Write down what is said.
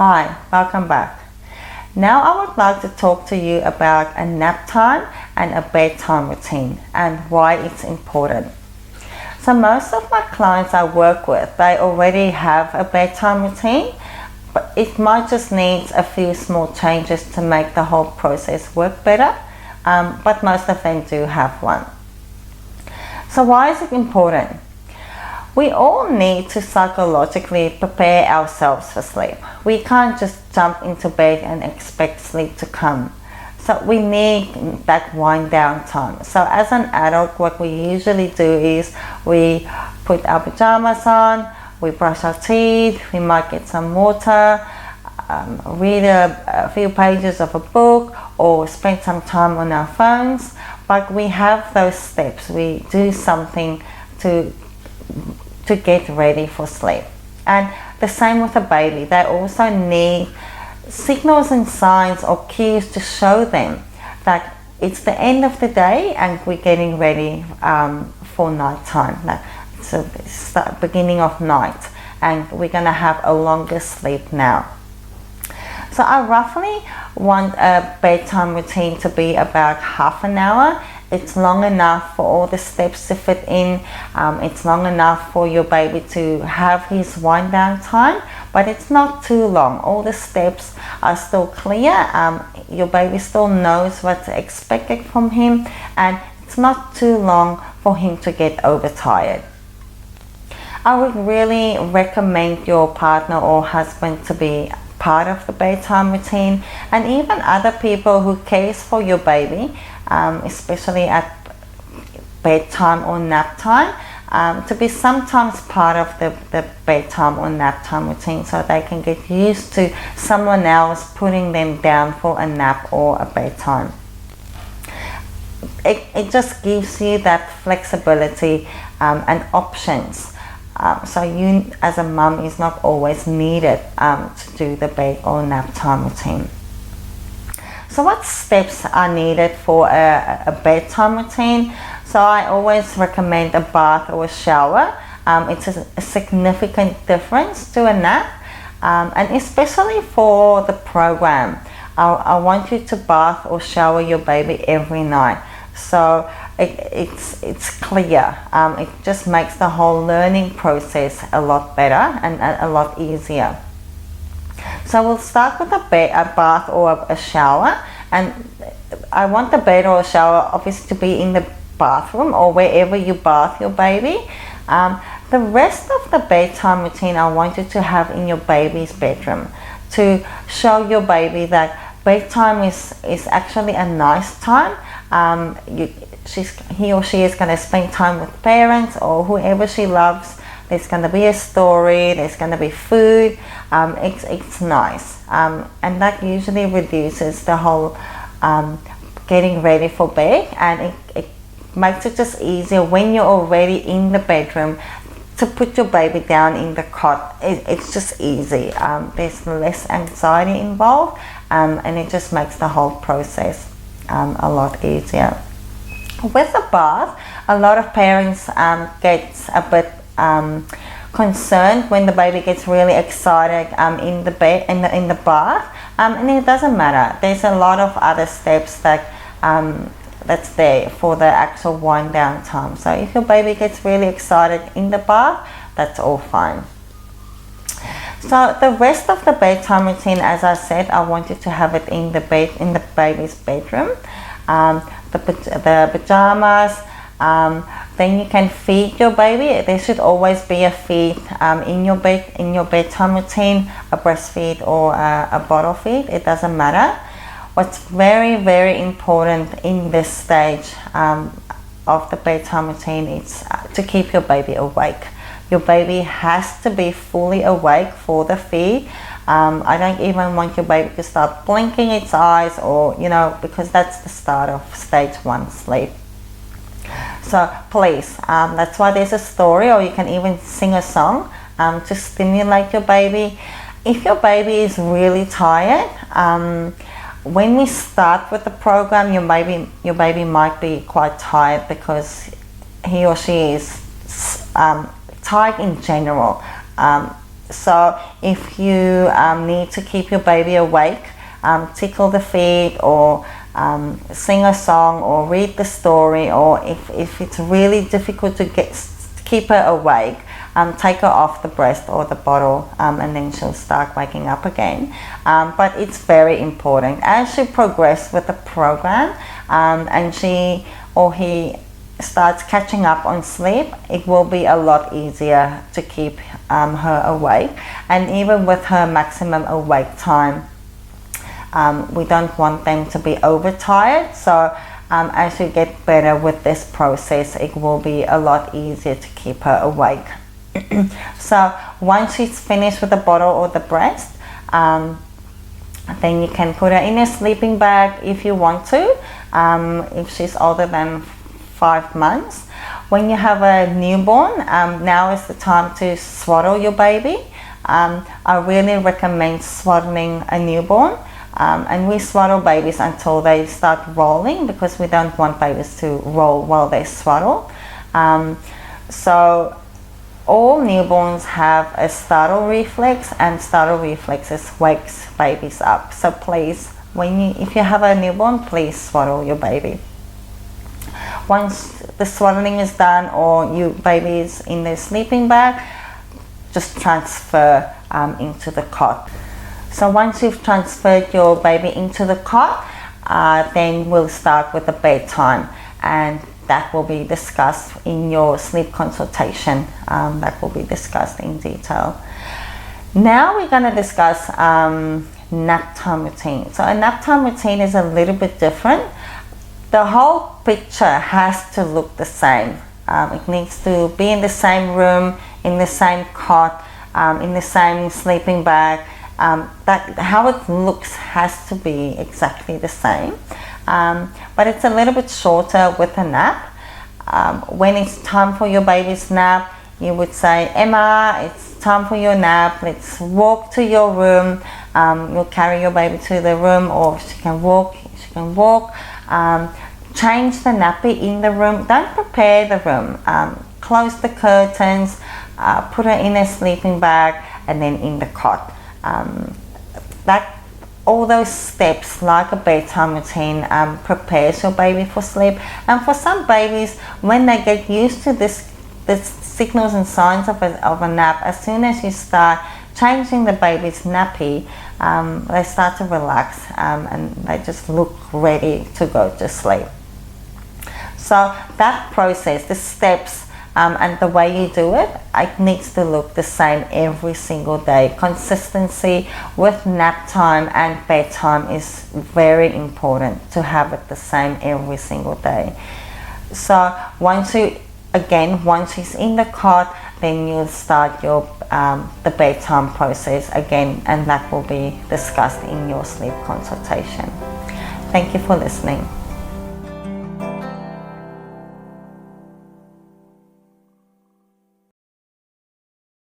Hi, welcome back. Now I would like to talk to you about a nap time and a bedtime routine and why it's important. So most of my clients I work with, they already have a bedtime routine, but it might just need a few small changes to make the whole process work better, but most of them do have one. So why is it important? We all need to psychologically prepare ourselves for sleep. We can't just jump into bed and expect sleep to come. So we need that wind down time. So as an adult, what we usually do is we put our pajamas on, we brush our teeth, we might get some water, read a few pages of a book, or spend some time on our phones. But we have those steps. We do something to get ready for sleep. And the same with a baby. They also need signals and signs or cues to show them that it's the end of the day and we're getting ready for night time. Like it's the beginning of night and we're going to have a longer sleep now. So I roughly want a bedtime routine to be about half an hour. It's long enough for all the steps to fit in. It's long enough for your baby to have his wind down time, but it's not too long. All the steps are still clear. Your baby still knows what's expected from him, and it's not too long for him to get overtired. I would really recommend your partner or husband to be part of the bedtime routine, and even other people who cares for your baby, especially at bedtime or nap time, to be sometimes part of the bedtime or nap time routine so they can get used to someone else putting them down for a nap or a bedtime. It just gives you that flexibility and options. So you as a mum is not always needed to do the bed or nap time routine. So what steps are needed for a bedtime routine? So I always recommend a bath or a shower. It's a significant difference to a nap, and especially for the program. I want you to bath or shower your baby every night. So it's clear. It just makes the whole learning process a lot better and a lot easier. So we'll start with a bath or a shower, and I want the bed or a shower obviously to be in the bathroom or wherever you bath your baby. The rest of the bedtime routine I want you to have in your baby's bedroom to show your baby that bedtime is actually a nice time. He or she is going to spend time with parents or whoever she loves. There's going to be a story, there's going to be food. It's nice, and that usually reduces the whole getting ready for bed, and it makes it just easier when you're already in the bedroom to put your baby down in the cot. It's just easy. There's less anxiety involved, and it just makes the whole process a lot easier. With the bath, a lot of parents get a bit concerned when the baby gets really excited in the bed in the bath, and it doesn't matter. There's a lot of other steps that's there for the actual wind down time. So if your baby gets really excited in the bath, that's all fine. So the rest of the bedtime routine, as I said, I want you to have it in the baby's bedroom. The pajamas. Then you can feed your baby. There should always be a feed in your bedtime routine, a breastfeed or a bottle feed. It doesn't matter. What's very, very important in this stage of the bedtime routine is to keep your baby awake. Your baby has to be fully awake for the feed. I don't even want your baby to start blinking its eyes or, because that's the start of stage 1 sleep. So please, that's why there's a story, or you can even sing a song to stimulate your baby. If your baby is really tired, when we start with the program, your baby might be quite tired because he or she is tired in general. So if you need to keep your baby awake, tickle the feet, or sing a song, or read the story, or if it's really difficult to keep her awake, take her off the breast or the bottle, and then she'll start waking up again. But it's very important as she progresses with the program, and she or he starts catching up on sleep, it will be a lot easier to keep her awake. And even with her maximum awake time, we don't want them to be overtired. So as you get better with this process, it will be a lot easier to keep her awake. So once she's finished with the bottle or the breast, then you can put her in a sleeping bag if you want to, if she's older than 5 months. When you have a newborn, now is the time to swaddle your baby. I really recommend swaddling a newborn, and we swaddle babies until they start rolling, because we don't want babies to roll while they swaddle. So all newborns have a startle reflex, and startle reflexes wakes babies up. So please, if you have a newborn, please swaddle your baby. Once the swaddling is done, or your baby is in the sleeping bag, just transfer into the cot. So once you've transferred your baby into the cot, then we'll start with the bedtime, and that will be discussed in your sleep consultation. That will be discussed in detail. Now we're going to discuss nap time routine. So a nap time routine is a little bit different. The whole picture has to look the same. It needs to be in the same room, in the same cot, in the same sleeping bag. How it looks has to be exactly the same. But it's a little bit shorter with a nap. When it's time for your baby's nap, you would say, Emma, it's time for your nap. Let's walk to your room. You'll carry your baby to the room, or if she can walk, she can walk. Change the nappy in the room. Don't prepare the room. Close the curtains, put her in a sleeping bag, and then in the cot. All those steps, like a bedtime routine, prepares your baby for sleep. And for some babies, when they get used to the signals and signs of a nap, as soon as you start changing the baby's nappy, they start to relax, and they just look ready to go to sleep. So that process, the steps, and the way you do it, it needs to look the same every single day. Consistency with nap time and bedtime is very important, to have it the same every single day. So once she's in the cot, then you'll start the bedtime process again, and that will be discussed in your sleep consultation. Thank you for listening.